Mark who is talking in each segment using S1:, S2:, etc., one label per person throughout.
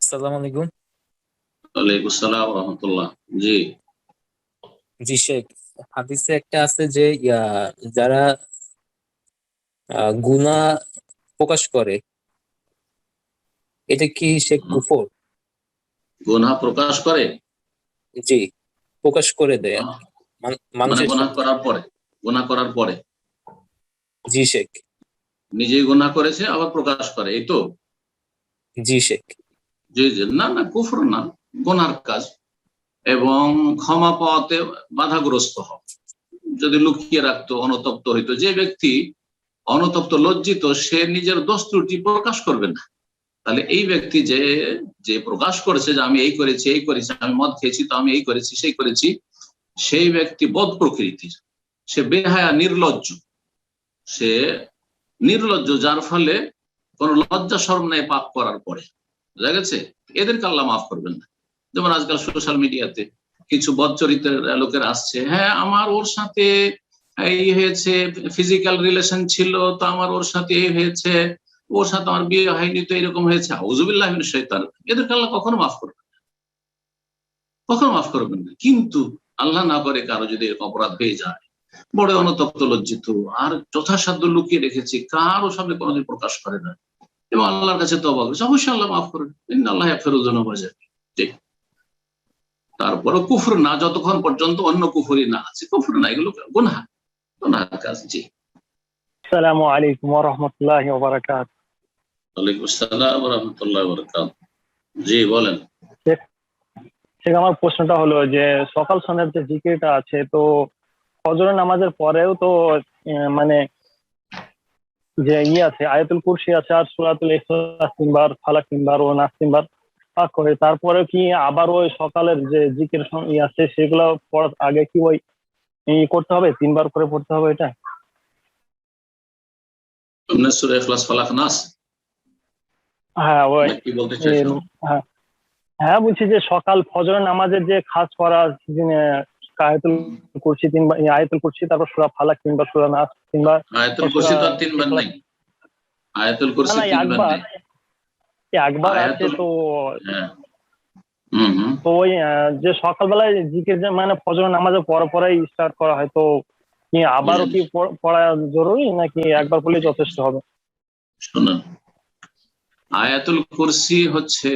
S1: আসসালামু আলাইকুম।
S2: ওয়ালাইকুম আসসালাম ওয়া রাহমাতুল্লাহ। জি।
S1: জি শেখ, হাদিসে একটা আছে যে যারা গুনাহ প্রকাশ করে, এটা কি শেখ
S2: হুম।
S1: কুফর?
S2: গুনাহ প্রকাশ করে?
S1: জি, প্রকাশ করে দেয় আর
S2: আহ,
S1: কি,
S2: মানে
S1: মানুষের
S2: গুনাহ
S1: সামনে।
S2: করার পরে? গুনাহ করার পরে
S1: জি শেখ।
S2: নিজেই গুনাহ করেছে আবার প্রকাশ করে, এই তো?
S1: জি শেখ।
S2: জি জি, না না, কুফর না, গুনার কাজ। এবং ক্ষমা পাওয়াতে বাধাগ্রস্ত হয়। যদি লুকিয়ে রাখতো, অনুতপ্ত হইতো, যে ব্যক্তি অনুতপ্ত লজ্জিত, সে নিজের দোষ ত্রুটি প্রকাশ করবে না। তাহলে এই ব্যক্তি যে যে প্রকাশ করেছে যে আমি এই করেছি, এই করেছি, আমি মদ খেয়েছি তো আমি এই করেছি, সেই করেছি, সেই ব্যক্তি বদ প্রকৃতির, সে বেহায়া, নির্লজ্জ। সে নির্লজ্জ, যার ফলে কোন লজ্জা শরম নেই পাপ করার পরে। বুঝা গেছে? এদেরকে আল্লাহ মাফ করবেন না। যেমন আজকাল সোশ্যাল মিডিয়াতে কিছু বদচরিত্রের লোকের আসছে, হ্যাঁ আমার ওর সাথে এই হয়েছে, ফিজিক্যাল রিলেশন ছিল তো আমার ওর সাথে এই হয়েছে, ওর সাথে আমার বিয়ে হয়নি তো এরকম হয়েছে। আউযুবিল্লাহি মিনাশ শাইতানির রাজিম। এদেরকে আল্লাহ কখনো মাফ করবেন না, কখনো মাফ করবেন না। কিন্তু আল্লাহ না করে কারো যদি এরকম অপরাধ হয়ে যায়, বড় অনুতপ্ত লজ্জিত, আর যথাসাধ্য লুকিয়ে রেখেছি, কারো সামনে কোনোদিন প্রকাশ করে না, এবং আল্লাহর কাছে তওবা করেছে, অবশ্যই আল্লাহ মাফ করেন। ইন্নাল্লাহা ইয়াগফিরুয যুনুবা জামিআ। ঠিক। তারপরে কুফর না, যতক্ষণ পর্যন্ত অন্য কুফরি না আছে, কুফর না, এগুলো গুনাহ, গুনাহের কাজ। জি।
S3: আসসালামু আলাইকুম ওয়া রাহমাতুল্লাহি ওয়া বারাকাতুহু।
S2: ওয়ালাইকুম আসসালাম ওয়া রাহমাতুল্লাহি ওয়া বারাকাতুহু। জি বলেন।
S3: ঠিক, আমার প্রশ্নটা হলো যে সকাল সন্ধ্যার যে জিকিরটা আছে, তো ফজরের নামাজের পরেও তো মানে যে আছে, আয়াতুল কুরসি আছে আর সূরাতুল ইখলাস তিনবার, ফালাক তিনবার ও নাস তিনবার পাঠ করে, তারপরে কি আবার ওই সকালের যে জিকির আছে সেগুলো পড়ার আগে কি ওই করতে হবে, তিনবার করে পড়তে হবে এটা?
S2: সূরা ইখলাস, ফালাক, নাস
S3: হ্যাঁ ওই
S2: কি বলতে চাইছেন?
S3: হ্যাঁ হ্যাঁ, বলছি যে সকাল ফজরের নামাজের যে খাস করা আয়াতুল কুরসি তিনবার, আয়াতুল কুরসি, তারপর সূরা ফালাক তিনবার, সূরা নাস তিনবার,
S2: আয়াতুল
S3: সূরা
S2: কুরসি তো আর তিনবার
S3: ইখলাস।
S2: নাই। আয়াতুল
S3: না
S2: কুরসি
S3: না,
S2: তিনবার
S3: একবার
S2: নেই।
S3: একবার আছে
S2: আয়াতুল,
S3: তো।
S2: হ্যাঁ, হুম হুম।
S3: তো ওই যে সকালবেলায় জিকির যে মানে ফজরের নামাজের পরে পরেই স্টার্ট করা হয়, তো কি আবারও কি পড়া জরুরি নাকি একবার পড়লেই যথেষ্ট হবে?
S2: শুনুন, আয়াতুল কুরসি হচ্ছে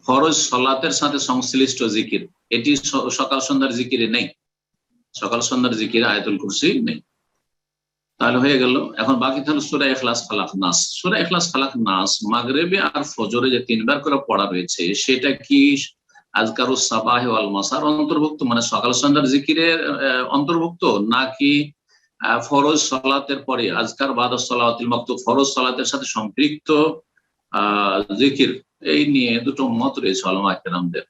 S2: ফরজ সলাতের সাথে সংশ্লিষ্ট জিকির। এটি সকাল সন্ধ্যার জিকিরে নেই। সকাল সন্ধ্যার জিকিরে আয়াতুল কুরসি নেই। তাহলে হয়ে গেল। এখন বাকি থাকলো সূরা ইখলাস, ফালাক, নাস। সূরা ইখলাস, ফালাক, নাস মাগরিবে আর ফজরে যে তিনবার করে পড়া রয়েছে, সেটা কি আযকারুস সাবাহ ওয়াল মাসার অন্তর্ভুক্ত, মানে সকাল সন্ধ্যার জিকিরের অন্তর্ভুক্ত, নাকি ফরজ সালাতের পরে আযকার বাদাস সালাওয়াতিল মাকতুব, ফরজ সালাতের সাথে সম্পৃক্ত জিকির? এই নিয়ে দুটো মত রয়েছে উলামা কেরামদের।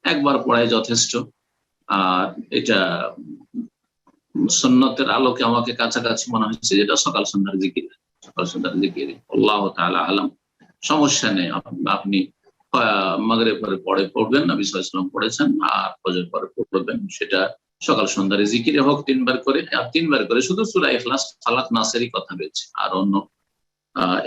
S2: একবার পড়াই যথেষ্ট। আর এটা সুন্নতের আলোকে আমাকে কাছাকাছি মনে হচ্ছে যেটা সকাল সন্ধ্যার জিকির। সকাল সন্ধ্যার জিকির, আল্লাহ তাআলা আলাম। সমস্যা নেই, আপনি মাগরিব পরে পড়ে পড়বেন, নবী সাল্লাল্লাহু আলাইহি ওয়াসাল্লাম পড়েছেন, আর ফজর পরে পড়বেন। সেটা সকাল সন্ধ্যার জিকিরে হোক তিনবার করে, আর তিনবার করে শুধু সূরা ইখলাস, ফালাক, নাসেরই কথা রয়েছে, আর অন্য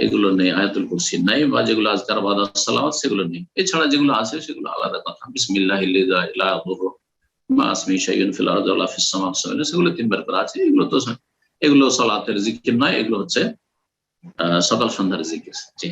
S2: এগুলো নেই। আয়াতুল কুরসি নাই, বা যেগুলো আযকার বাদাস সালাওয়াত সেগুলো নেই। এছাড়া যেগুলো আছে সেগুলো আলাদা কথা। বিসমিল্লাহিল্লাযী লা ইলাহা ইল্লা হুয়া, সেগুলো তিনবার করা আছে। এগুলো সলাতের জিকির নয়, এগুলো হচ্ছে সকাল সন্ধ্যার জিকির। জি।